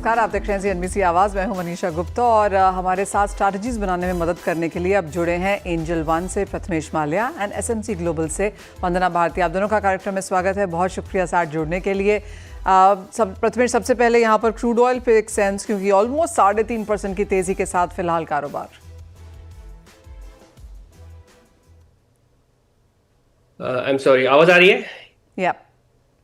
नमस्कार, आप देख रहे हैं CNBC आवाज़। मैं हूं मनीषा गुप्ता और हमारे साथ स्ट्रैटेजीज बनाने में मदद करने के लिए अब जुड़े हैं एंजल वन से Prathamesh Mallya and SMC global से वंदना भारती। आप दोनों का कार्यक्रम में स्वागत है, बहुत शुक्रिया साथ जुड़ने के लिए। प्रथमेश, सबसे पहले यहाँ पर क्रूड ऑयल पे एक सेंस, क्योंकि ऑलमोस्ट 3.5% की तेजी के साथ फिलहाल कारोबार। आई एम सॉरी, आवाज आ रही है? या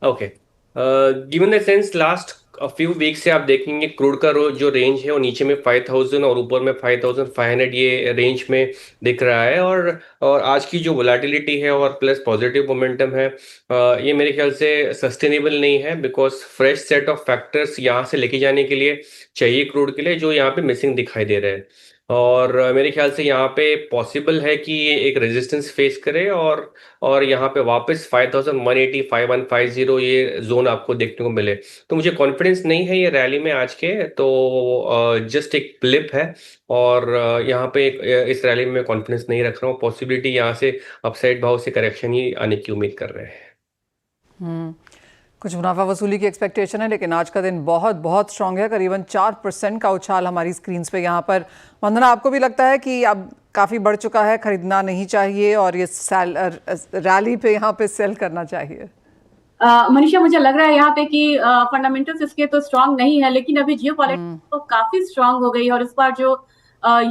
okay. Given the sense last few week से आप देखेंगे क्रूड का जो रेंज है वो नीचे में 5000 और ऊपर में 5500 ये रेंज में दिख रहा है। और आज की जो वोलेटिलिटी है और प्लस पॉजिटिव मोमेंटम है, ये मेरे ख्याल से सस्टेनेबल नहीं है, because fresh set of factors यहाँ से लेके जाने के लिए चाहिए क्रूड के लिए, जो यहाँ पे मिसिंग दिखाई दे रहे हैं। और मेरे ख्याल से यहाँ पे पॉसिबल है कि ये एक रेजिस्टेंस फेस करे और यहाँ पे वापस 5180 5150 ये जोन आपको देखने को मिले। तो मुझे कॉन्फिडेंस नहीं है ये रैली में आज के, तो जस्ट एक ब्लिप है। और यहाँ पे इस रैली में मैं कॉन्फिडेंस नहीं रख रहा हूँ। पॉसिबिलिटी यहाँ से अपसाइड भाव से करेक्शन ही आने की उम्मीद कर रहे हैं। कुछ मुनाफा वसूली की एक्सपेक्टेशन है, लेकिन आज का दिन बहुत बहुत स्ट्रांग है। करीबन 4% का उछाल हमारी स्क्रीन्स पे यहाँ पर। वंदना, आपको भी लगता है कि अब काफ़ी बढ़ चुका है, खरीदना नहीं चाहिए और ये रैली पे यहाँ पे सेल करना चाहिए? मनीषा, मुझे लग रहा है यहाँ पे कि फंडामेंटल्स इसके तो स्ट्रांग नहीं है, लेकिन अभी जियोपॉलिटिक्स तो काफी स्ट्रांग हो गई। और इस बार जो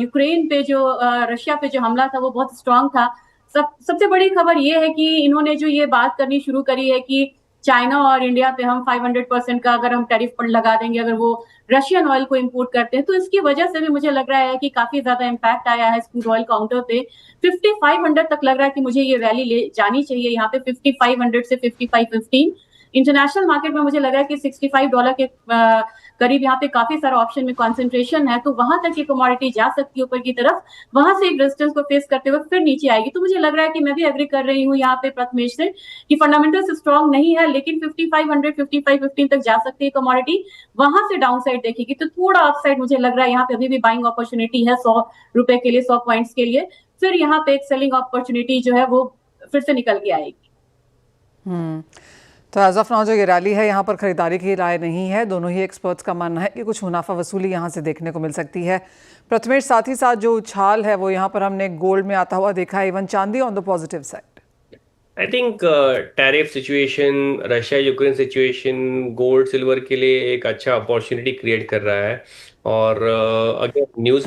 यूक्रेन पे जो रशिया पे जो हमला था वो बहुत स्ट्रांग था। सबसे बड़ी खबर ये है कि इन्होंने जो ये बात करनी शुरू करी है कि चाइना और इंडिया पे हम 500% का अगर हम टैरिफ पर लगा देंगे अगर वो रशियन ऑयल को इंपोर्ट करते हैं, तो इसकी वजह से भी मुझे लग रहा है कि काफी ज्यादा इम्पैक्ट आया है क्रूड ऑयल काउंटर पे। 5500 तक लग रहा है कि मुझे ये रैली ले जानी चाहिए यहाँ पे, 5500 से 5515। इंटरनेशनल मार्केट में मुझे लगा है कि $65 के करीब यहाँ पे काफी सारा ऑप्शन में कंसंट्रेशन है, तो वहां तक ये कमोडिटी जा सकती है ऊपर की तरफ। वहां से एक रेजिस्टेंस को फेस करते हुए फिर नीचे आएगी। तो मुझे लग रहा है कि मैं भी एग्री कर रही हूँ यहाँ पे प्रथमेश से कि फंडामेंटल्स स्ट्रांग नहीं है, लेकिन 5500 5515 तक जा सकती है कमोडिटी। वहां से डाउन साइड देखेगी तो थोड़ा अपसाइड मुझे लग रहा है यहाँ पे अभी भी बाइंग अपॉर्चुनिटी है 100 रुपए के लिए, 100 पॉइंट्स के लिए। फिर यहाँ पे एक सेलिंग अपॉर्चुनिटी जो है वो फिर से निकल के आएगी। तो एज ऑफ नाउ जो ये रैली है, यहाँ पर खरीदारी की राय नहीं है। दोनों ही एक्सपर्ट्स का मानना है कि कुछ मुनाफा वसूली यहाँ से देखने को मिल सकती है। प्रथमेश, साथ ही साथ जो उछाल है वो यहाँ पर हमने गोल्ड में आता हुआ देखा है, इवन चांदी on the positive side. I think tariff situation, Russia Ukraine situation gold silver के लिए एक अच्छा अपॉर्चुनिटी क्रिएट कर रहा है। और अगर न्यूज़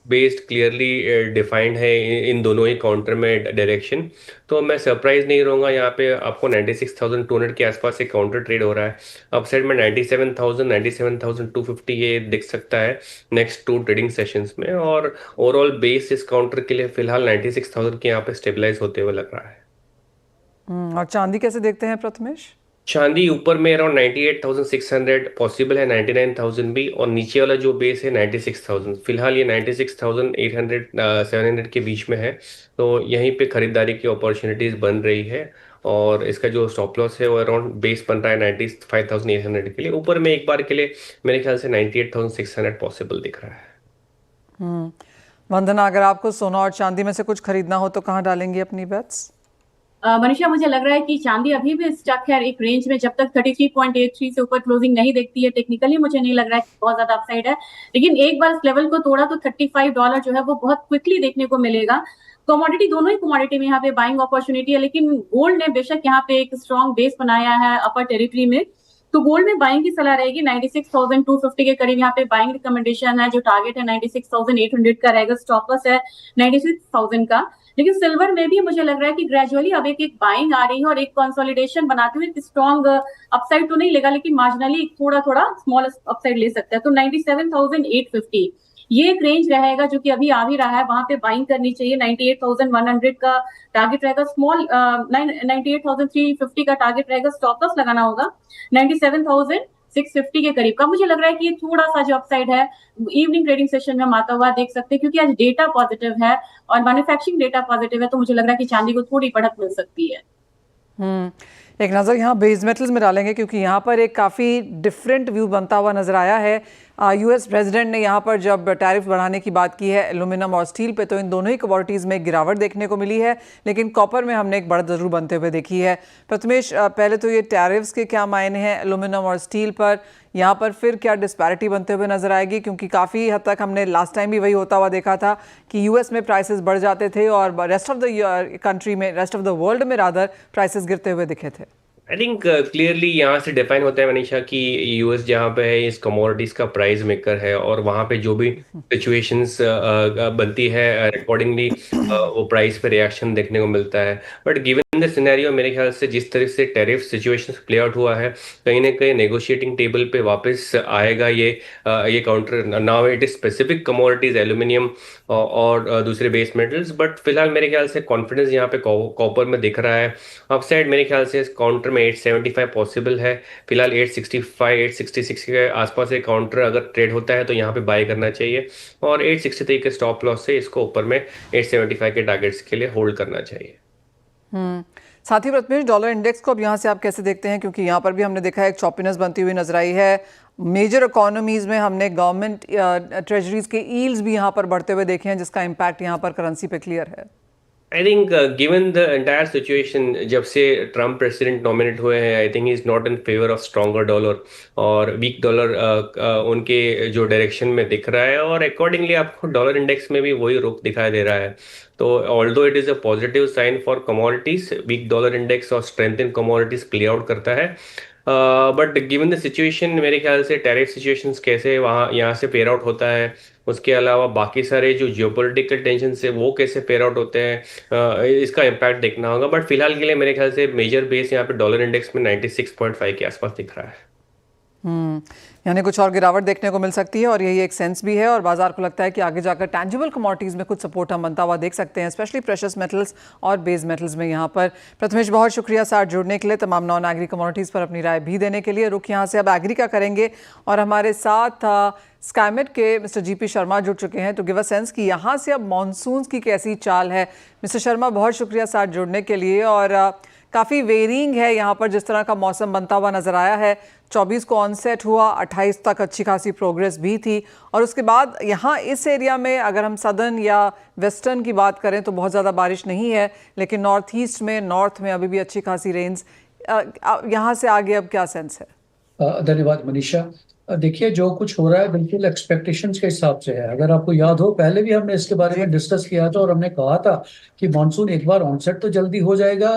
बेस्ड क्लियरली डिफाइंड है इन दोनों ही काउंटर में डायरेक्शन, तो मैं सरप्राइज नहीं रहूँगा। यहाँ पे आपको 96,200 के आसपास एक काउंटर ट्रेड हो रहा है। अपसाइड में 97,000 97,250 ये दिख सकता है नेक्स्ट 2 ट्रेडिंग सेशंस में। और ओवरऑल बेस इस काउंटर के लिए फिलहाल 96,000 के यहाँ पे स्टेबलाइज होते हुए लग रहा है। और चांदी कैसे देखते हैं प्रथमेश? चांदी ऊपर में अराउंड 98,600 पॉसिबल है, 99,000 भी, और नीचे वाला जो बेस है 96,000। फिलहाल ये 96,800 700 के बीच में है। तो यहीं पे खरीदारी की अपॉर्चुनिटीज बन रही है। और इसका जो स्टॉप लॉस है वो अराउंड बेस बन रहा है 95,800 के लिए। ऊपर में एक बार के लिए मेरे ख्याल से 98,600 पॉसिबल दिख रहा है। वंदना, अगर आपको सोना और चांदी में से कुछ खरीदना हो तो कहाँ डालेंगी अपनी बेट्स? मनीषा, मुझे लग रहा है कि चांदी अभी भी स्टक है एक रेंज में। जब तक 33.83 से ऊपर क्लोजिंग नहीं देखती है, टेक्निकली मुझे नहीं लग रहा है कि बहुत ज्यादा अपसाइड है। लेकिन एक बार इस लेवल को तोड़ा तो $35 जो है वो बहुत क्विकली देखने को मिलेगा। कमोडिटी, दोनों ही कमोडिटी में यहाँ पे बाइंग अपॉर्चुनिटी है, लेकिन गोल्ड ने बेशक यहाँ पे एक स्ट्रॉन्ग बेस बनाया है अपर टेरिटरी में, तो गोल्ड में बाइंग की सलाह रहेगी। 96,250 के करीब यहाँ पे बाइंग रिकमेंडेशन है। जो टारगेट है 96,800 का रहेगा, स्टॉप लॉस है 96,000 का। लेकिन सिल्वर में भी मुझे लग रहा है कि ग्रेजुअली अब एक बाइंग आ रही है और एक कंसोलिडेशन बनाते हुए स्ट्रॉन्ग अपसाइड तो नहीं लेगा, लेकिन मार्जिनली थोड़ा थोड़ा स्मॉल अपसाइड ले सकता है। तो 97,850 ये एक रेंज रहेगा जो कि अभी आ भी रहा है, वहां पे बाइंग करनी चाहिए। 98,100 का टारगेट रहेगा, स्मॉल 98,350 का टारगेट रहेगा, स्टॉप लॉस लगाना होगा 97,650 के करीब का। मुझे लग रहा है कि ये थोड़ा सा जो अपसाइड है इवनिंग ट्रेडिंग सेशन में हम आता हुआ देख सकते हैं, क्योंकि आज डेटा पॉजिटिव है और मैन्युफैक्चरिंग डेटा पॉजिटिव है, तो मुझे लग रहा है कि चांदी को थोड़ी बढ़त मिल सकती है। एक नज़र यहाँ बेस मेटल्स में डालेंगे क्योंकि यहाँ पर एक काफ़ी डिफरेंट व्यू बनता हुआ नज़र आया है। यूएस प्रेसिडेंट ने यहाँ पर जब टैरिफ बढ़ाने की बात की है एल्यूमिनियम और स्टील पे, तो इन दोनों ही कमोडिटीज़ में गिरावट देखने को मिली है, लेकिन कॉपर में हमने एक बढ़त ज़रूर बनते हुए देखी है। प्रथमेश, पहले तो ये टैरिफ्स के क्या मायने हैं एल्यूमिनियम और स्टील पर, यहाँ पर फिर क्या डिस्पैरिटी बनते हुए नजर आएगी? क्योंकि काफ़ी हद तक हमने लास्ट टाइम भी वही होता हुआ देखा था कि यूएस में प्राइसेस बढ़ जाते थे और रेस्ट ऑफ द कंट्री में, रेस्ट ऑफ द वर्ल्ड में रादर प्राइसेस गिरते हुए दिखे थे। आई थिंक क्लियरली यहाँ से डिफाइन होता है मनीषा कि यूएस जहाँ पे है इस कमोडिटीज का प्राइस मेकर है, और वहाँ पे जो भी सिचुएशंस बनती है अकॉर्डिंगली वो प्राइस पे रिएक्शन देखने को मिलता है। बट गिवन द सिनेरियो, मेरे ख्याल से जिस तरह से टैरिफ सिचुएशन प्ले आउट हुआ है, कहीं ना कहीं नेगोशिएटिंग टेबल पे वापस आएगा ये counter. Now it is specific commodities aluminium और दूसरे बेस मेटल्स, बट फिलहाल मेरे ख्याल से कॉन्फिडेंस यहाँ पे कॉपर में दिख रहा है। अपसाइड मेरे ख्याल से इस काउंटर में 875 पॉसिबल है। फिलहाल 865 866 के आसपास एक काउंटर अगर ट्रेड होता है तो यहाँ पे बाय करना चाहिए, और 863 के स्टॉप लॉस से इसको ऊपर में 875 के टारगेट्स के लिए होल्ड करना चाहिए। साथ ही प्रथमेश, डॉलर इंडेक्स को अब यहाँ से आप कैसे देखते हैं? क्योंकि यहाँ पर भी हमने देखा है एक चॉपीनेस बनती हुई नजर आई है। मेजर इकोनॉमीज में हमने गवर्नमेंट ट्रेजरीज के यील्ड्स भी यहाँ पर बढ़ते हुए देखे हैं, जिसका इम्पैक्ट यहाँ पर करेंसी पे क्लियर है। I think given the entire situation, जब से ट्रम्प प्रेसिडेंट नॉमिनेट हुए हैं, I think is not in favour of stronger dollar, और वीक डॉलर उनके जो डायरेक्शन में दिख रहा है, और अकॉर्डिंगली आपको डॉलर इंडेक्स में भी वही रुख दिखाई दे रहा है। तो although it is a positive sign for commodities, weak dollar index और strength in commodities play out करता है। बट गिवन द सिचुएशन, मेरे ख्याल से टैरिफ सिचुएशंस कैसे वहाँ यहाँ से पेयर आउट होता है, उसके अलावा बाकी सारे जो जियोपॉलिटिकल टेंशन है वो कैसे पेयर आउट होते हैं, इसका इम्पैक्ट देखना होगा। बट फिलहाल के लिए मेरे ख्याल से मेजर बेस यहाँ पे डॉलर इंडेक्स में 96.5 के आसपास दिख रहा है। यानी कुछ और गिरावट देखने को मिल सकती है, और यही एक सेंस भी है, और बाजार को लगता है कि आगे जाकर टैंजिबल कमोडिटीज़ में कुछ सपोर्ट हम बनता हुआ देख सकते हैं, स्पेशली प्रेशियस मेटल्स और बेस मेटल्स में। यहाँ पर प्रथमेश, बहुत शुक्रिया साथ जुड़ने के लिए, तमाम नॉन एग्री कमोडिटीज़ पर अपनी राय भी देने के लिए। रुख यहाँ से अब एग्री का करेंगे, और हमारे साथ स्काईमेट के मिस्टर जीपी शर्मा जुड़ चुके हैं टू गिव अ सेंस कि यहाँ से अब मानसून की कैसी चाल है। मिस्टर शर्मा, बहुत शुक्रिया साथ जुड़ने के लिए। और काफ़ी वेरिंग है यहाँ पर जिस तरह का मौसम बनता हुआ नज़र आया है। 24 को ऑनसेट हुआ, 28 तक अच्छी खासी प्रोग्रेस भी थी, और उसके बाद यहाँ इस एरिया में अगर हम सदर्न या वेस्टर्न की बात करें तो बहुत ज़्यादा बारिश नहीं है, लेकिन नॉर्थ ईस्ट में, नॉर्थ में अभी भी अच्छी खासी रेंज। यहाँ से आगे अब क्या सेंस है? धन्यवाद मनीषा। देखिए, जो कुछ हो रहा है बिल्कुल एक्सपेक्टेशंस के हिसाब से है। अगर आपको याद हो, पहले भी हमने इसके बारे में डिस्कस किया था, और हमने कहा था कि मानसून एक बार ऑनसेट तो जल्दी हो जाएगा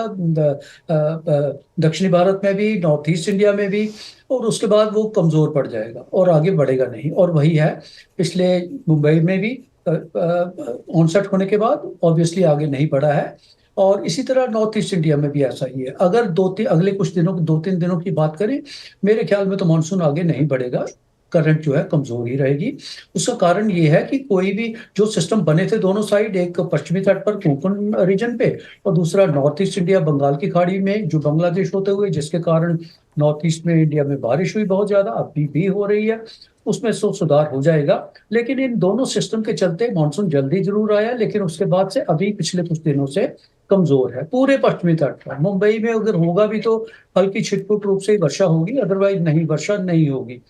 दक्षिणी भारत में भी, नॉर्थ ईस्ट इंडिया में भी, और उसके बाद वो कमजोर पड़ जाएगा और आगे बढ़ेगा नहीं। और वही है, पिछले मुंबई में भी ऑनसेट होने के बाद ऑब्वियसली आगे नहीं बढ़ा है, और इसी तरह नॉर्थ ईस्ट इंडिया में भी ऐसा ही है। अगर अगले कुछ दिनों, 2-3 दिनों की बात करें, मेरे ख्याल में तो मानसून आगे नहीं बढ़ेगा, करंट जो है कमजोर ही रहेगी। उसका कारण ये है कि कोई भी जो सिस्टम बने थे दोनों साइड, एक पश्चिमी तट पर कोंकण रीजन पे, और दूसरा नॉर्थ ईस्ट इंडिया बंगाल की खाड़ी में जो बांग्लादेश होते हुए, जिसके कारण नॉर्थ ईस्ट में इंडिया में बारिश हुई बहुत ज्यादा, अभी भी हो रही है, उसमें सुधार हो जाएगा। लेकिन इन दोनों सिस्टम के चलते मानसून जल्दी जरूर आया, लेकिन उसके बाद से अभी पिछले कुछ दिनों से कमजोर है पूरे पश्चिमी तट पर। मुंबई में अगर होगा भी तो हल्की छिटपुट रूप से वर्षा होगी, अदरवाइज नहीं, वर्षा नहीं होगी।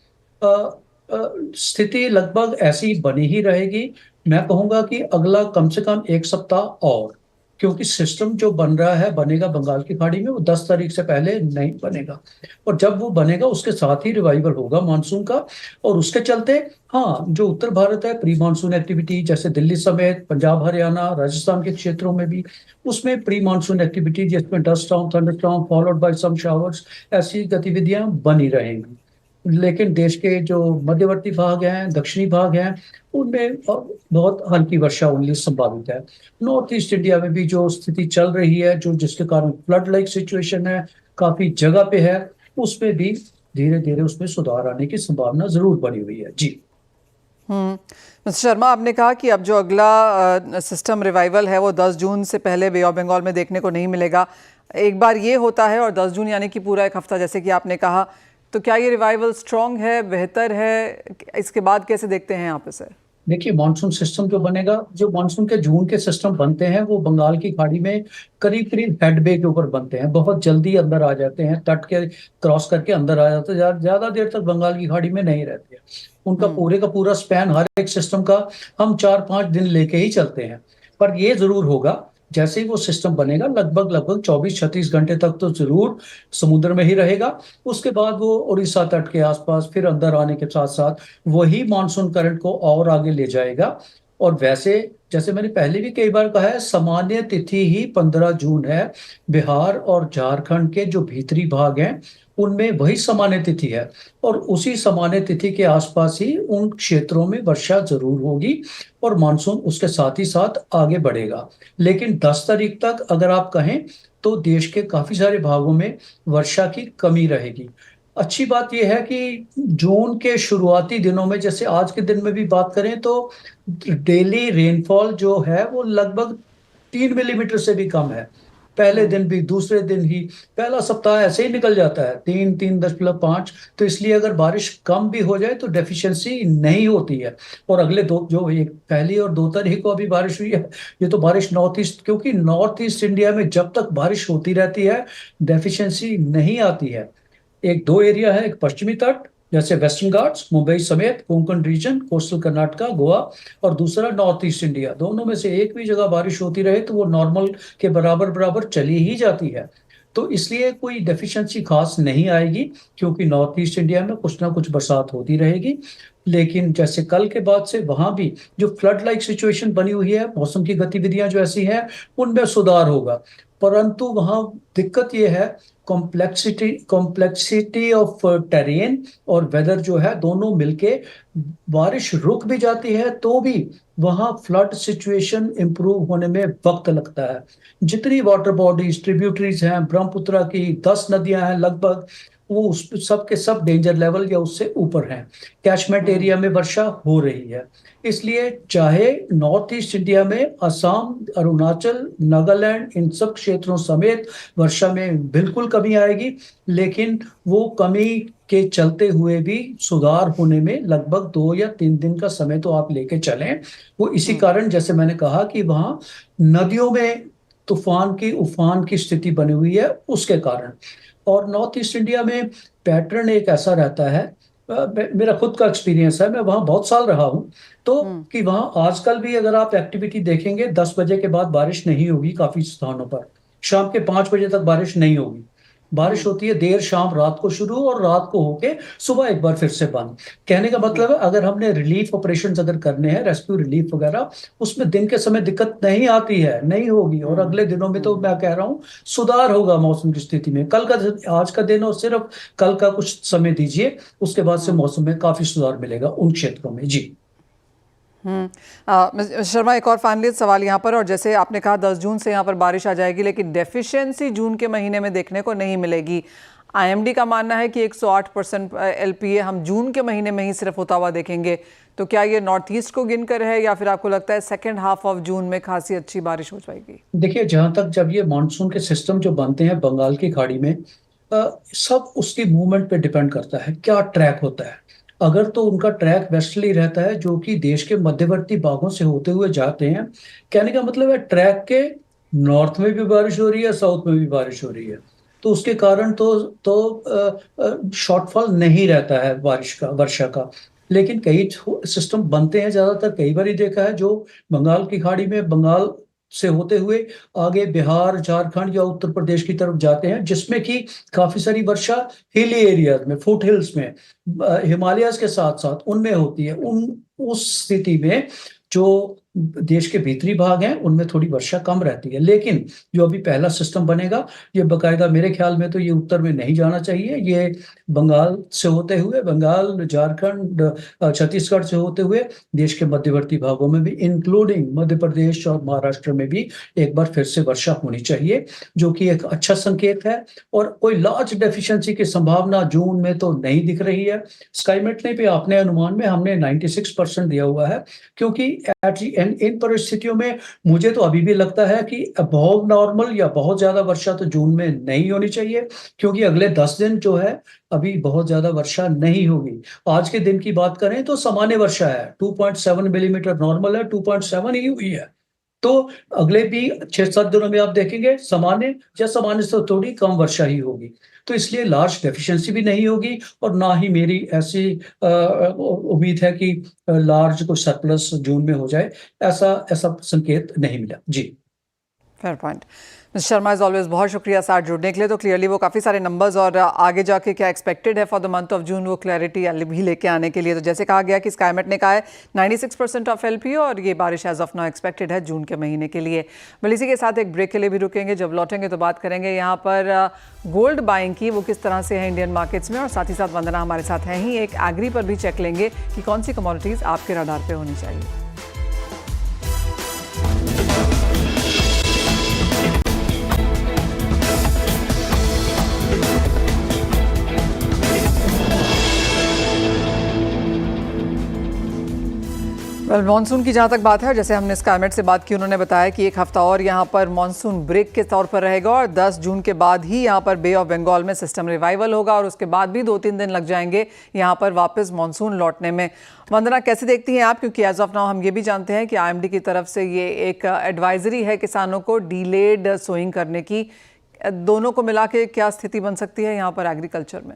स्थिति लगभग ऐसी बनी ही रहेगी। मैं कहूंगा कि अगला कम से कम एक सप्ताह और, क्योंकि सिस्टम जो बन रहा है, बनेगा बंगाल की खाड़ी में, वो 10 तारीख से पहले नहीं बनेगा, और जब वो बनेगा उसके साथ ही रिवाइवल होगा मानसून का। और उसके चलते हाँ, जो उत्तर भारत है, प्री मानसून एक्टिविटी जैसे दिल्ली समेत पंजाब, हरियाणा, राजस्थान के क्षेत्रों में भी, उसमें प्री मानसून एक्टिविटी जिसमें dust storm, thunder storm followed by some showers, ऐसी गतिविधियां बनी रहेंगी। लेकिन देश के जो मध्यवर्ती भाग हैं, दक्षिणी भाग हैं, उनमें बहुत हल्की वर्षा होने संभावित है। नॉर्थ ईस्ट इंडिया में भी जो स्थिति चल रही है, जो जिसके कारण फ्लड लाइक सिचुएशन है काफी जगह पे है, उसमें भी धीरे धीरे उसमें सुधार आने की संभावना जरूर बनी हुई है। जी मिस्टर शर्मा, आपने कहा कि अब जो अगला सिस्टम रिवाइवल है वो 10 जून से पहले बे ऑफ बंगाल में देखने को नहीं मिलेगा। एक बार ये होता है, और 10 जून यानी कि पूरा एक हफ्ता, जैसे कि आपने कहा, तो क्या ये रिवाइवल स्ट्रॉन्ग है, बेहतर है? इसके बाद कैसे देखते हैं यहाँ पे सर? देखिए मानसून सिस्टम जो बनेगा, जो मानसून के जून के सिस्टम बनते हैं वो बंगाल की खाड़ी में करीब करीब हेड बे के ऊपर बनते हैं, बहुत जल्दी अंदर आ जाते हैं, तट के क्रॉस करके अंदर आ जाते हैं, ज्यादा देर तक बंगाल की खाड़ी में नहीं रहते हैं। उनका पूरे का पूरा स्पैन हर एक सिस्टम का हम 4-5 दिन लेके ही चलते हैं। पर ये जरूर होगा, जैसे ही वो सिस्टम बनेगा लगभग 24-36 घंटे तक तो जरूर समुद्र में ही रहेगा। उसके बाद वो उड़ीसा तट के आसपास फिर अंदर आने के साथ साथ वही मानसून करंट को और आगे ले जाएगा। और वैसे जैसे मैंने पहले भी कई बार कहा है, सामान्य तिथि ही 15 जून है। बिहार और झारखंड के जो भीतरी भाग हैं उनमें वही सामान्य तिथि है, और उसी सामान्य तिथि के आसपास ही उन क्षेत्रों में वर्षा जरूर होगी और मानसून उसके साथ ही साथ आगे बढ़ेगा। लेकिन 10 तारीख तक अगर आप कहें तो देश के काफी सारे भागों में वर्षा की कमी रहेगी। अच्छी बात यह है कि जून के शुरुआती दिनों में, जैसे आज के दिन में भी बात करें तो डेली रेनफॉल जो है वो लगभग 3 मिलीमीटर से भी कम है। पहले दिन भी, दूसरे दिन ही, पहला सप्ताह ऐसे ही निकल जाता है 3-3.5। तो इसलिए अगर बारिश कम भी हो जाए तो डेफिशिएंसी नहीं होती है। और अगले दो, जो एक पहली और 2 तारीख को अभी बारिश हुई है, ये तो बारिश नॉर्थ ईस्ट, क्योंकि नॉर्थ ईस्ट इंडिया में जब तक बारिश होती रहती है डेफिशिएंसी नहीं आती है। एक दो एरिया है, एक पश्चिमी तट जैसे वेस्टर्न घाट्स, मुंबई समेत कोंकण रीजन, कोस्टल कर्नाटका, गोवा, और दूसरा नॉर्थ ईस्ट इंडिया। दोनों में से एक भी जगह बारिश होती रहे तो वो नॉर्मल के बराबर बराबर चली ही जाती है। तो इसलिए कोई डेफिशिएंसी खास नहीं आएगी, क्योंकि नॉर्थ ईस्ट इंडिया में कुछ ना कुछ बरसात होती रहेगी। लेकिन जैसे कल के बाद से वहां भी जो फ्लड लाइक सिचुएशन बनी हुई है, मौसम की गतिविधियां जो ऐसी हैं उनमें सुधार होगा। परंतु वहां दिक्कत यह है, कॉम्प्लेक्सिटी ऑफ टेरेन और वेदर जो है दोनों मिलके, बारिश रुक भी जाती है तो भी वहां फ्लड सिचुएशन इंप्रूव होने में वक्त लगता है। जितनी वाटर बॉडीज, ट्रिब्यूटरीज हैं, ब्रह्मपुत्र की 10 नदियां हैं लगभग, वो उस सब के सब डेंजर लेवल या उससे ऊपर हैं। कैचमेंट एरिया में वर्षा हो रही है। इसलिए चाहे नॉर्थ ईस्ट इंडिया में असम, अरुणाचल, नागालैंड, इन सब क्षेत्रों समेत वर्षा में बिल्कुल कमी आएगी, लेकिन वो कमी के चलते हुए भी सुधार होने में लगभग 2 या 3 दिन का समय तो आप लेके चलें। वो इसी कारण, जैसे मैंने कहा, कि वहां नदियों में उफान की स्थिति बनी हुई है उसके कारण। और नॉर्थ ईस्ट इंडिया में पैटर्न एक ऐसा रहता है, मेरा खुद का एक्सपीरियंस है, मैं वहां बहुत साल रहा हूं, तो कि वहां आजकल भी अगर आप एक्टिविटी देखेंगे 10 बजे के बाद बारिश नहीं होगी। काफी स्थानों पर शाम के 5 बजे तक बारिश नहीं होगी। बारिश होती है देर शाम, रात को शुरू और रात को होके सुबह एक बार फिर से बंद। कहने का मतलब है, अगर हमने रिलीफ ऑपरेशंस अगर करने हैं, रेस्क्यू रिलीफ वगैरह, उसमें दिन के समय दिक्कत नहीं आती है, नहीं होगी। और अगले दिनों में तो मैं कह रहा हूँ सुधार होगा मौसम की स्थिति में। आज का दिन और सिर्फ कल का कुछ समय दीजिए, उसके बाद से मौसम में काफी सुधार मिलेगा उन क्षेत्रों में। जी मिस्टर शर्मा, एक और फाइनली सवाल यहाँ पर, और जैसे आपने कहा 10 जून से यहाँ पर बारिश आ जाएगी, लेकिन डेफिशिएंसी जून के महीने में देखने को नहीं मिलेगी। आईएमडी का मानना है कि 108% एलपीए हम जून के महीने में ही सिर्फ होता हुआ देखेंगे। तो क्या ये नॉर्थ ईस्ट को गिनकर है, या फिर आपको लगता है सेकेंड हाफ ऑफ जून में खासी अच्छी बारिश हो जाएगी? देखिए, जहां तक जब ये मानसून के सिस्टम जो बनते हैं बंगाल की खाड़ी में, सब उसकी मूवमेंट पे डिपेंड करता है, क्या ट्रैक होता है। अगर तो उनका ट्रैक वेस्टर्ली रहता है, जो कि देश के मध्यवर्ती भागों से होते हुए जाते हैं, कहने का मतलब है ट्रैक के नॉर्थ में भी बारिश हो रही है, साउथ में भी बारिश हो रही है, तो उसके कारण तो शॉर्टफॉल नहीं रहता है वर्षा का। लेकिन कई सिस्टम बनते हैं, ज्यादातर कई बार ही देखा है, जो बंगाल की खाड़ी में, बंगाल से होते हुए आगे बिहार, झारखंड या उत्तर प्रदेश की तरफ जाते हैं, जिसमें कि काफी सारी वर्षा हिली एरियाज में, फुट हिल्स में, हिमालयस के साथ साथ उनमें होती है। उस स्थिति में जो देश के भीतरी भाग हैं उनमें थोड़ी वर्षा कम रहती है। लेकिन जो अभी पहला सिस्टम बनेगा, ये बकायदा मेरे ख्याल में तो ये उत्तर में नहीं जाना चाहिए, ये बंगाल से होते हुए, बंगाल, झारखंड, छत्तीसगढ़ से होते हुए देश के मध्यवर्ती भागों में भी, इंक्लूडिंग मध्य प्रदेश और महाराष्ट्र में भी एक बार फिर से वर्षा होनी चाहिए, जो कि एक अच्छा संकेत है। और कोई लार्ज डेफिशिएंसी की संभावना जून में तो नहीं दिख रही है। स्काईमेट ने भी अपने अनुमान में हमने 96% दिया हुआ है, क्योंकि इन परिस्थितियों में मुझे तो अभी भी लगता है कि अबव नॉर्मल या बहुत ज्यादा वर्षा तो जून में नहीं होनी चाहिए, क्योंकि अगले 10 दिन जो है अभी बहुत ज्यादा वर्षा नहीं होगी। आज के दिन की बात करें तो सामान्य वर्षा है, 2.7 मिलीमीटर नॉर्मल है, 2.7 ही हुई है। तो अगले भी 6-7 दिनों में आप देखेंगे सामान्य या सामान्य से थोड़ी कम वर्षा ही होगी। तो इसलिए लार्ज डेफिशिएंसी भी नहीं होगी, और ना ही मेरी ऐसी उम्मीद है कि लार्ज कोई सरप्लस जून में हो जाए। ऐसा ऐसा संकेत नहीं मिला जी। Fair point. Mister Sharma, is always बहुत शुक्रिया साथ जुड़ने के लिए। तो क्लियरली वो काफ़ी सारे नंबर्स और आगे जाके क्या एक्सपेक्टेड है for the month of June, वो क्लैरिटी भी लेके आने के लिए। तो जैसे कहा गया कि स्काईमेट ने कहा है 96% ऑफ एलपीओ, और ये बारिश एज ऑफ नाउ एक्सपेक्टेड है जून के महीने के लिए। बल इसी के साथ एक ब्रेक के लिए भी रुकेंगे, जब लौटेंगे तो बात करेंगे यहाँ पर गोल्ड बाइंग की, वो किस तरह से है इंडियन मार्केट्स में। और साथ ही साथ वंदना हमारे साथ हैं ही, एक एग्री पर भी चेक लेंगे कि कौन सी कमोडिटीज़ आपके रडार पर होनी चाहिए। मॉनसून की जहाँ तक बात है, जैसे हमने स्काईमेट से बात की, उन्होंने बताया कि एक हफ्ता और यहाँ पर मॉनसून ब्रेक के तौर पर रहेगा, और 10 जून के बाद ही यहाँ पर बे ऑफ बंगाल में सिस्टम रिवाइवल होगा, और उसके बाद भी 2-3 दिन लग जाएंगे यहाँ पर वापस मॉनसून लौटने में। वंदना, कैसे देखती हैं आप, क्योंकि एज ऑफ नाउ हम ये भी जानते हैं कि आईएमडी की तरफ से ये एक एडवाइजरी है किसानों को डीलेड सोइंग करने की। दोनों को मिला के क्या स्थिति बन सकती है यहाँ पर एग्रीकल्चर में?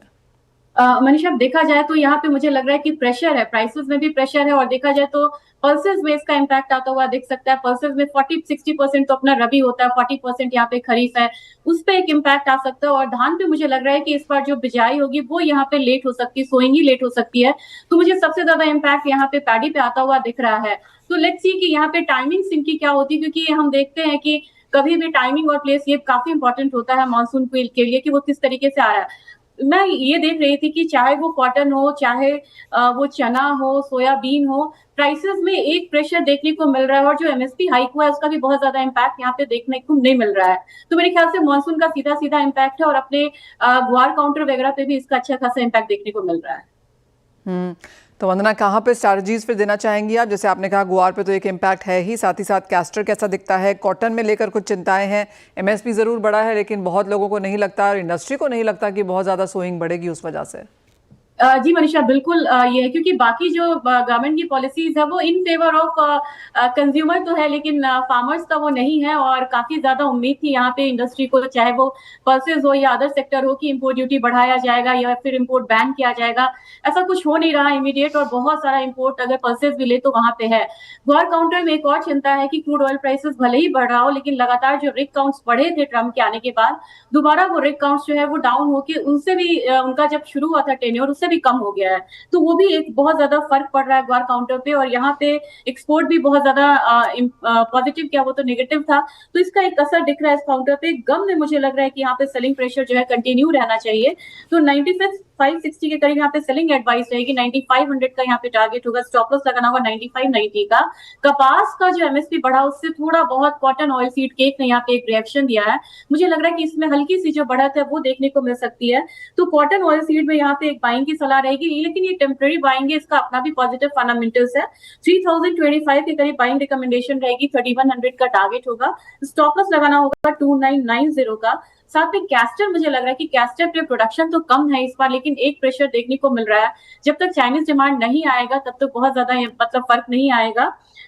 मनीषा, देखा जाए तो यहाँ पे मुझे लग रहा है कि प्रेशर है, प्राइसेस में भी प्रेशर है, और देखा जाए तो पल्सेस में इसका इम्पैक्ट आता हुआ दिख सकता है। पल्सेस में 40-60% तो अपना रबी होता है, 40% यहाँ पे खरीफ है, उस पर एक इम्पैक्ट आ सकता है। और धान पे मुझे लग रहा है कि इस बार जो बिजाई होगी वो यहाँ पे लेट हो सकती है, सोइंग ही लेट हो सकती है। तो मुझे सबसे ज्यादा इम्पैक्ट यहाँ पे पैडी पे आता हुआ दिख रहा है। तो लेट्स सी कि यहाँ पे टाइमिंग इनकी क्या होती है, क्योंकि हम देखते हैं कि कभी भी टाइमिंग और प्लेस ये काफी इंपॉर्टेंट होता है मानसून के लिए, कि वो किस तरीके से आ रहा है। मैं ये देख रही थी कि चाहे वो कॉटन हो, चाहे वो चना हो, सोयाबीन हो, प्राइसेस में एक प्रेशर देखने को मिल रहा है, और जो एमएसपी हाइक हुआ है उसका भी बहुत ज्यादा इम्पैक्ट यहाँ पे देखने को नहीं मिल रहा है। तो मेरे ख्याल से मॉनसून का सीधा सीधा इम्पैक्ट है, और अपने ग्वार काउंटर वगैरह पे भी इसका अच्छा खासा इम्पैक्ट देखने को मिल रहा है। तो वंदना, कहाँ पे स्ट्रैटेजीज फिर देना चाहेंगी आप? जैसे आपने कहा गुआर पे तो एक इम्पैक्ट है ही, साथ ही साथ कैस्टर कैसा दिखता है, कॉटन में लेकर कुछ चिंताएं हैं, एमएसपी जरूर बढ़ा है लेकिन बहुत लोगों को नहीं लगता, और इंडस्ट्री को नहीं लगता कि बहुत ज्यादा सोइंग बढ़ेगी उस वजह से। जी मनीषा, बिल्कुल ये है, क्योंकि बाकी जो गवर्नमेंट की पॉलिसीज है वो इन फेवर ऑफ कंज्यूमर तो है, लेकिन फार्मर्स का वो नहीं है। और काफी ज्यादा उम्मीद थी यहाँ पे इंडस्ट्री को, चाहे वो पल्सेस हो या अदर सेक्टर हो, कि इंपोर्ट ड्यूटी बढ़ाया जाएगा या फिर इंपोर्ट बैन किया जाएगा। ऐसा कुछ हो नहीं रहा इमीडिएट, और बहुत सारा इंपोर्ट अगर पल्सेस भी ले तो वहां पे है। ग्वार काउंटर में एक और चिंता है कि क्रूड ऑयल प्राइसेस भले ही बढ़ रहा हो, लेकिन लगातार जो रिग काउंट्स बढ़े थे ट्रम्प के आने के बाद, दोबारा वो रिग काउंट्स जो है वो डाउन होके उनसे भी उनका जब शुरू हुआ था टेन्योर, उससे भी कम हो गया है। तो वो भी एक बहुत ज्यादा फर्क पड़ रहा है ग्वार काउंटर पे। और यहाँ पे एक्सपोर्ट भी बहुत ज्यादा पॉजिटिव, क्या वो तो नेगेटिव था, तो इसका एक असर दिख रहा है इस काउंटर पे। गम में मुझे लग रहा है कि यहाँ पे सेलिंग प्रेशर जो है कंटिन्यू रहना चाहिए। तो 95,560 के करीब यहाँ पे सेलिंग एडवाइस रहेगी, 9500 का यहाँ पे टारगेट होगा, स्टॉप लॉस लगाना होगा 9590 का। कपास का जो एमएसपी बढ़ा उससे थोड़ा बहुत कॉटन ऑयल सीड केक ने यहाँ पे एक रिएक्शन दिया है, मुझे लग रहा है कि इसमें हल्की सी जो बढ़त है वो देखने को मिल सकती है। तो कॉटन ऑयल सीड में यहाँ पे एक बाइंग की सलाह रहेगी, लेकिन ये टेम्पररी बाइंग है, इसका अपना भी पॉजिटिव फंडामेंटल्स है। 3025 के करीब बाइंग रिकमेंडेशन रहेगी, 3100 का टारगेट होगा, स्टॉप लॉस लगाना होगा 2990 का। साथ में कैस्टर, मुझे लग रहा है कि कैस्टर पे प्रोडक्शन तो कम है इस बार, लेकिन एक प्रेशर देखने को मिल रहा है, जब तक चाइनीज डिमांड नहीं आएगा तब तक बहुत ज्यादा मतलब फर्क नहीं आएगा।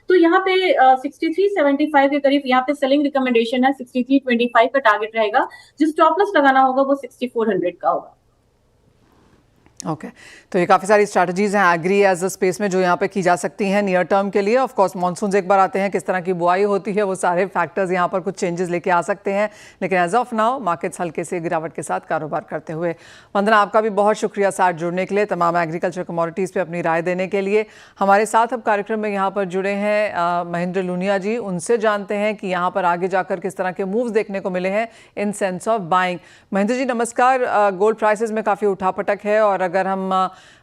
तो यहाँ पे 6375 के करीब यहाँ पे सेलिंग रिकमेंडेशन है, 6325 का टारगेट रहेगा, जो स्टॉप लॉस लगाना होगा वो 6400 का होगा। ओके, तो ये काफ़ी सारी स्ट्रैटेजीज हैं एग्री एज अ स्पेस में जो यहाँ पे की जा सकती हैं नियर टर्म के लिए। ऑफ कोर्स मॉनसून एक बार आते हैं, किस तरह की बुआई होती है, वो सारे फैक्टर्स यहाँ पर कुछ चेंजेस लेके आ सकते हैं, लेकिन एज ऑफ नाउ मार्केट्स हल्के से गिरावट के साथ कारोबार करते हुए। वंदना, आपका भी बहुत शुक्रिया साथ जुड़ने के लिए, तमाम एग्रीकल्चर कमोडिटीज़ पे अपनी राय देने के लिए। हमारे साथ अब कार्यक्रम में यहाँ पर जुड़े हैं महेंद्र लूनिया जी, उनसे जानते हैं कि यहाँ पर आगे जाकर किस तरह के मूव्स देखने को मिले हैं in sense of buying. Mahendra ji नमस्कार। गोल्ड प्राइसेस में काफ़ी उठापटक है, और अगर हम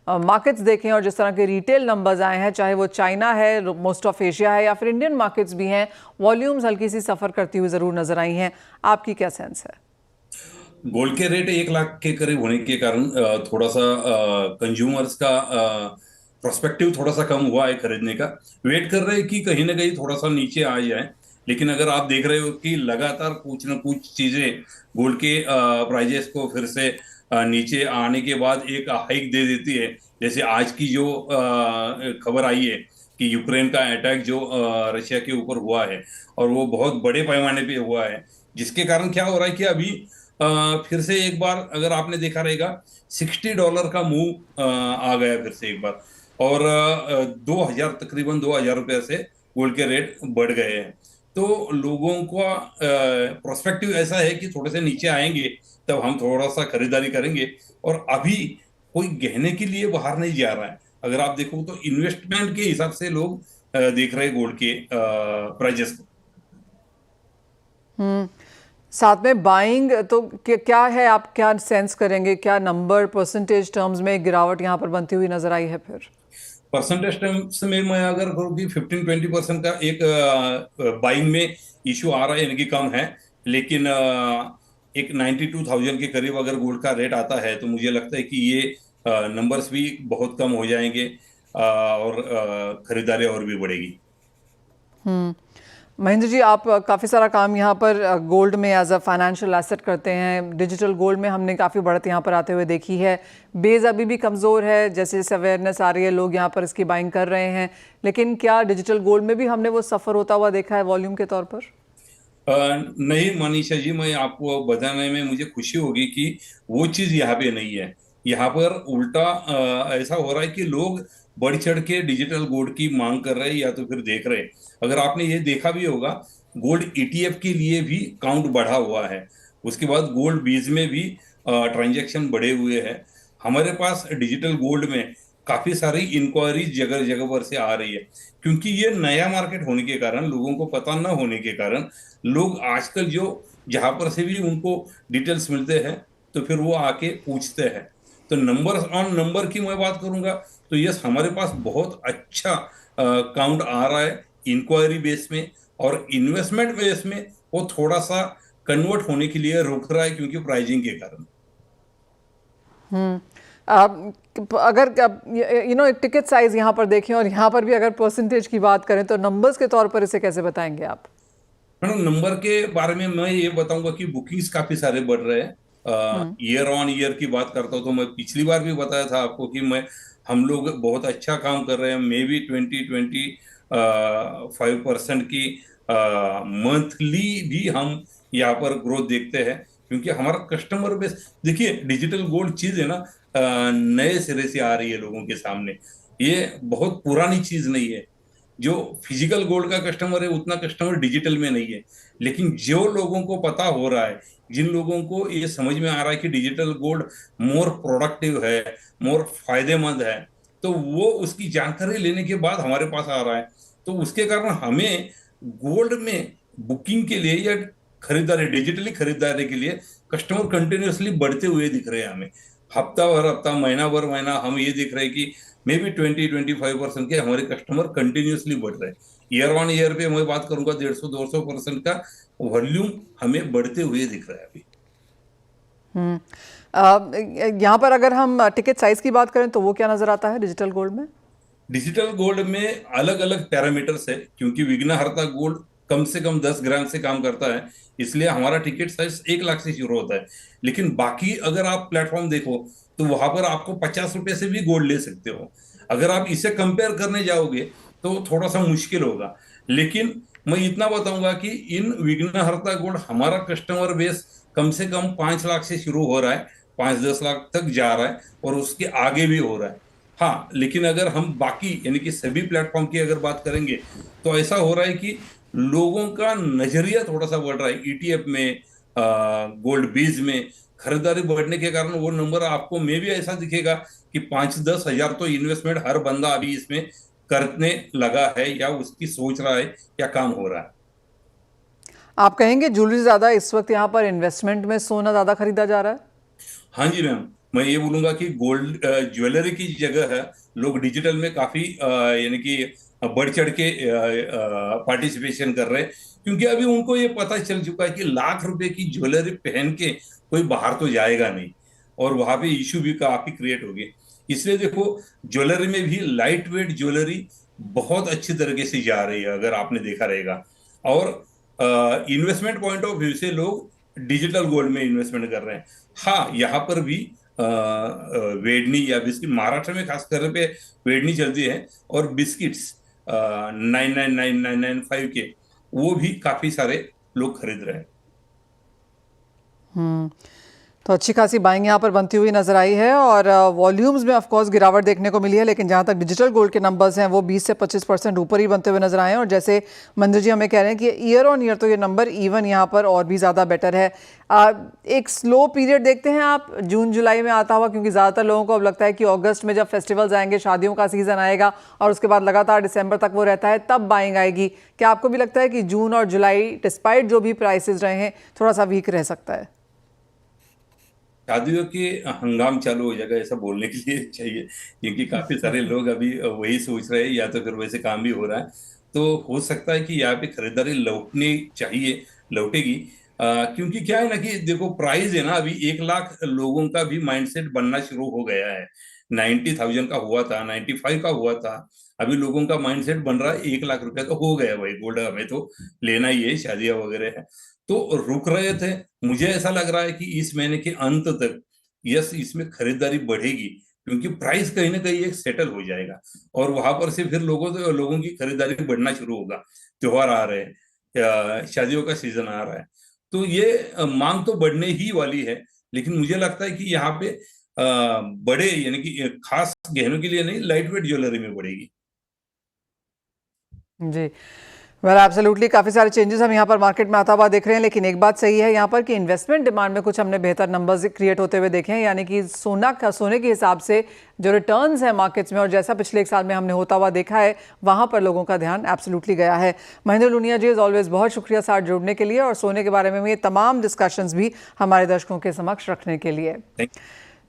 मार्केट्स देखें और जिस तरह के रिटेल नंबर्स आए हैं, चाहे वो चाइना है, मोस्ट ऑफ एशिया है, या फिर इंडियन मार्केट्स भी हैं, वॉल्यूम्स हल्की सी सफ़र करती हुई ज़रूर नजर आई हैं। आपकी क्या सेंस है? गोल्ड के रेट 1 लाख के करीब होने के कारण थोड़ा सा कंज्यूमर्स का प्रोस्पेक्टिव थोड़ा सा कम हुआ है खरीदने का। वेट कर रहे हैं कि कहीं ना कहीं थोड़ा सा नीचे आ जाए। लेकिन अगर आप देख रहे हो कि लगातार कुछ ना कुछ चीजें गोल्ड के प्राइजेस को फिर से नीचे आने के बाद एक हाइक दे देती है। जैसे आज की जो खबर आई है कि यूक्रेन का अटैक जो रशिया के ऊपर हुआ है, और वो बहुत बड़े पैमाने पे हुआ है, जिसके कारण क्या हो रहा है कि अभी फिर से एक बार अगर आपने देखा रहेगा $60 का मूव आ गया फिर से एक बार। और 2000 तकरीबन 2000 रुपये से गोल्ड के रेट बढ़ गए हैं। तो लोगों का प्रोस्पेक्टिव ऐसा है कि थोड़े से नीचे आएंगे तब हम थोड़ा सा खरीदारी करेंगे। और अभी कोई गहने के लिए बाहर नहीं जा रहा है। अगर आप देखो तो इन्वेस्टमेंट के हिसाब से लोग देख रहे हैं गोल्ड के प्राइजेस को। साथ में बाइंग तो क्या है, आप क्या सेंस करेंगे, क्या नंबर परसेंटेज टर्म्स में गिरावट यहाँ पर बनती हुई नजर आई है? फिर परसेंटेज टर्म्स में मैं अगर करूँ कि 15-20% का एक बाइंग में इशू आ रहा है, यानी कि कम है। लेकिन एक 92,000 के करीब अगर गोल्ड का रेट आता है तो मुझे लगता है कि ये नंबर्स भी बहुत कम हो जाएंगे, और खरीदारी और भी बढ़ेगी। महेंद्र जी, आप काफ़ी सारा काम यहाँ पर गोल्ड में एज अ फाइनेंशियल एसेट करते हैं। डिजिटल गोल्ड में हमने काफ़ी बढ़त यहाँ पर आते हुए देखी है। बेस अभी भी कमज़ोर है, जैसे जैसे अवेयरनेस आ रही है लोग यहाँ पर इसकी बाइंग कर रहे हैं। लेकिन क्या डिजिटल गोल्ड में भी हमने वो सफ़र होता हुआ देखा है वॉल्यूम के तौर पर? नहीं मनीषा जी, मैं आपको बताने में मुझे खुशी होगी कि वो चीज़ यहाँ पे नहीं है। यहाँ पर उल्टा ऐसा हो रहा है कि लोग बढ़ चढ़ के डिजिटल गोल्ड की मांग कर रहे हैं या तो फिर देख रहे हैं। अगर आपने ये देखा भी होगा, गोल्ड ईटीएफ के लिए भी काउंट बढ़ा हुआ है। उसके बाद गोल्ड बीज में भी ट्रांजैक्शन बढ़े हुए हैं। हमारे पास डिजिटल गोल्ड में काफी सारी इंक्वायरीज जगह जगह पर से आ रही है, क्योंकि ये नया मार्केट होने के कारण, लोगों को पता न होने के कारण, लोग आजकल जो जहां पर से भी उनको डिटेल्स मिलते हैं तो फिर वो आके पूछते हैं। तो नंबर ऑन नंबर की मैं बात करूंगा तो यस, हमारे पास बहुत अच्छा काउंट आ रहा है इंक्वायरी बेस में। और इन्वेस्टमेंट बेस में वो थोड़ा सा कन्वर्ट होने के लिए रुक रहा है, क्योंकि प्राइजिंग के कारण। अगर एक टिकट साइज यहाँ पर देखें और यहाँ पर भी अगर परसेंटेज की बात करें तो नंबर्स के तौर पर इसे कैसे बताएंगे आप? मैडम, नंबर के बारे में मैं ये बताऊंगा कि बुकिंग्स काफी सारे बढ़ रहे हैं। ईयर ऑन ईयर की बात करता हूँ तो मैं पिछली बार भी बताया था आपको कि हम लोग बहुत अच्छा काम कर रहे हैं। मे बी 5% की मंथली भी हम यहाँ पर ग्रोथ देखते हैं, क्योंकि हमारा कस्टमर बेस, देखिए डिजिटल गोल्ड चीज है ना, नए सिरे से आ रही है लोगों के सामने। ये बहुत पुरानी चीज नहीं है। जो फिजिकल गोल्ड का कस्टमर है उतना कस्टमर डिजिटल में नहीं है। लेकिन जो लोगों को पता हो रहा है, जिन लोगों को ये समझ में आ रहा है कि डिजिटल गोल्ड मोर प्रोडक्टिव है, मोर फायदेमंद है, तो वो उसकी जानकारी लेने के बाद हमारे पास आ रहा है। तो उसके कारण हमें गोल्ड में बुकिंग के लिए या खरीदारी, डिजिटली खरीदारी के लिए कस्टमर कंटिन्यूअसली बढ़ते हुए दिख रहे हैं हमें। हफ्ता भर हफ्ता, महीना भर महीना हम ये दिख रहे हैं कि मे बी 20-25% के हमारे कस्टमर कंटिन्यूअसली बढ़ रहे हैं। ईयर ऑन ईयर पे मैं बात करूंगा 150-200% का वॉल्यूम हमें बढ़ते हुए दिख रहा है अभी। यहाँ पर अगर हम टिकट साइज की बात करें तो वो क्या नजर आता है डिजिटल गोल्ड में? डिजिटल गोल्ड में अलग अलग पैरामीटर्स है, क्योंकि विघ्नहर्ता गोल्ड कम से कम 10 ग्राम से काम करता है, इसलिए हमारा टिकट साइज 1 लाख से शुरू होता है। लेकिन बाकी अगर आप प्लेटफॉर्म देखो तो वहां पर आपको 50 रुपए से भी गोल्ड ले सकते हो। अगर आप इसे कंपेयर करने जाओगे तो थोड़ा सा मुश्किल होगा। लेकिन मैं इतना बताऊंगा कि इन विघ्नहर्ता गोल्ड हमारा कस्टमर बेस कम से कम 5 लाख से शुरू हो रहा है, 5-10 लाख तक जा रहा है, और उसके आगे भी हो रहा है। हाँ, लेकिन अगर हम बाकी यानी कि सभी प्लेटफॉर्म की अगर बात करेंगे तो ऐसा हो रहा है कि लोगों का नजरिया थोड़ा सा बढ़ रहा है। ईटीएफ में, गोल्ड बीज में खरीदारी बढ़ने के कारण वो नंबर आपको मे भी ऐसा दिखेगा कि 5-10 हजार तो इन्वेस्टमेंट हर बंदा अभी इसमें करने लगा है, या उसकी सोच रहा है, या काम हो रहा है। आप कहेंगे ज्वेलरी ज्यादा इस वक्त यहाँ पर इन्वेस्टमेंट में सोना ज्यादा खरीदा जा रहा है? हाँ जी मैम, मैं ये बोलूंगा कि गोल्ड ज्वेलरी की जगह है लोग डिजिटल में काफी यानी कि बढ़ चढ़ के पार्टिसिपेशन कर रहे हैं, क्योंकि अभी उनको ये पता चल चुका है कि लाख रुपए की ज्वेलरी पहन के कोई बाहर तो जाएगा नहीं, और वहां पे इश्यू भी काफी क्रिएट हो गए। इसलिए देखो ज्वेलरी में भी लाइट वेट ज्वेलरी बहुत अच्छी तरीके से जा रही है, अगर आपने देखा रहेगा। और इन्वेस्टमेंट पॉइंट ऑफ व्यू से लोग डिजिटल गोल्ड में इन्वेस्टमेंट कर रहे हैं। हाँ, यहाँ पर भी वेडनी या बिस्किट, महाराष्ट्र में खास कर पे वेडनी चलती है, और बिस्किट्स 999995 के, वो भी काफी सारे लोग खरीद रहे हैं। तो अच्छी खासी बाइंग यहाँ पर बनती हुई नजर आई है और वॉल्यूम्स में ऑफ कोर्स गिरावट देखने को मिली है, लेकिन जहाँ तक डिजिटल गोल्ड के नंबर्स हैं वो 20 से 25% ऊपर ही बनते हुए नजर आए हैं। और जैसे मंदिर जी हमें कह रहे हैं कि ईयर ऑन ईयर तो ये नंबर इवन यहाँ पर और भी ज़्यादा बेटर है। एक स्लो पीरियड देखते हैं आप जून जुलाई में आता हुआ, क्योंकि ज़्यादातर लोगों को अब लगता है कि अगस्त में जब फेस्टिवल्स आएंगे, शादियों का सीज़न आएगा और उसके बाद लगातार दिसंबर तक वो रहता है, तब बाइंग आएगी। क्या आपको भी लगता है कि जून और जुलाई डिस्पाइट जो भी प्राइसेस रहे हैं थोड़ा सा वीक रह सकता है? शादियों के हंगाम चालू हो जाएगा ऐसा बोलने के लिए चाहिए, क्योंकि काफी सारे लोग अभी वही सोच रहे हैं, या तो फिर वैसे काम भी हो रहा है। तो हो सकता है कि यहाँ पे खरीदारी लौटनी चाहिए, लौटेगी। क्योंकि क्या है ना कि देखो प्राइस है ना, अभी 1 लाख लोगों का भी माइंडसेट बनना शुरू हो गया है। 90,000 का हुआ था, 95 का हुआ था, अभी लोगों का माइंडसेट बन रहा है 1 लाख रुपए का हो गया। भाई गोल्ड हमें तो लेना ही है, शादियां वगैरह है, तो रुक रहे थे। मुझे ऐसा लग रहा है कि इस महीने के अंत तक यस इसमें खरीदारी बढ़ेगी, क्योंकि प्राइस कहीं ना कहीं एक सेटल हो जाएगा, और वहां पर से फिर लोगों की खरीदारी बढ़ना शुरू होगा। त्योहार आ रहे हैं, शादियों का सीजन आ रहा है, तो ये मांग तो बढ़ने ही वाली है। लेकिन मुझे लगता है कि यहाँ पे बड़े यानी कि खास गहनों के लिए नहीं, लाइट वेट ज्वेलरी में बढ़ेगी। जी, वेल एब्सोल्युटली काफ़ी सारे चेंजेस हम यहाँ पर मार्केट में आता हुआ देख रहे हैं। लेकिन एक बात सही है यहाँ पर कि इन्वेस्टमेंट डिमांड में कुछ हमने बेहतर नंबर्स क्रिएट होते हुए देखे हैं, यानी कि सोने के हिसाब से जो रिटर्न्स हैं मार्केट्स में, और जैसा पिछले एक साल में हमने होता हुआ देखा है, वहाँ पर लोगों का ध्यान एब्सोल्युटली गया है। महेंद्र लुनिया जी, इज़ ऑलवेज बहुत शुक्रिया साथ जुड़ने के लिए और सोने के बारे में ये तमाम डिस्कशंस भी हमारे दर्शकों के समक्ष रखने के लिए।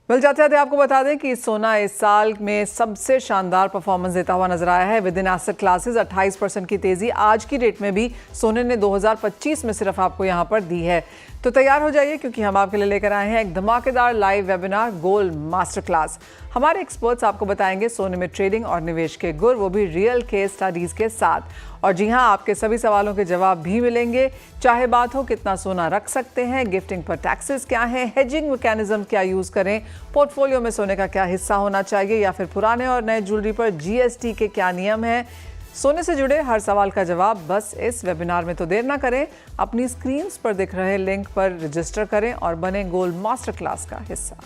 मिल जाते जाते आपको बता दें कि सोना इस साल में सबसे शानदार परफॉर्मेंस देता हुआ नजर आया है। विद इन एसेट क्लासेस 28% की तेजी आज की डेट में भी सोने ने 2025 में सिर्फ आपको यहां पर दी है। तो तैयार हो जाइए, क्योंकि हम आपके लिए लेकर आए हैं एक धमाकेदार live webinar gold master class. हमारे एक्सपर्ट्स आपको बताएंगे सोने में ट्रेडिंग और निवेश के गुर, वो भी रियल केस स्टडीज के साथ। और जी हाँ, आपके सभी सवालों के जवाब भी मिलेंगे, चाहे बात हो कितना सोना रख सकते हैं, गिफ्टिंग पर टैक्सेस क्या हैं, हेजिंग मैकेनिज्म क्या यूज़ करें, पोर्टफोलियो में सोने का क्या हिस्सा होना चाहिए, या फिर पुराने और नए ज्वेलरी पर जीएसटी के क्या नियम हैं। सोने से जुड़े हर सवाल का जवाब बस इस वेबिनार में। तो देर ना करें, अपनी स्क्रीन्स पर दिख रहे लिंक पर रजिस्टर करें और बने गोल्ड मास्टर क्लास का हिस्सा।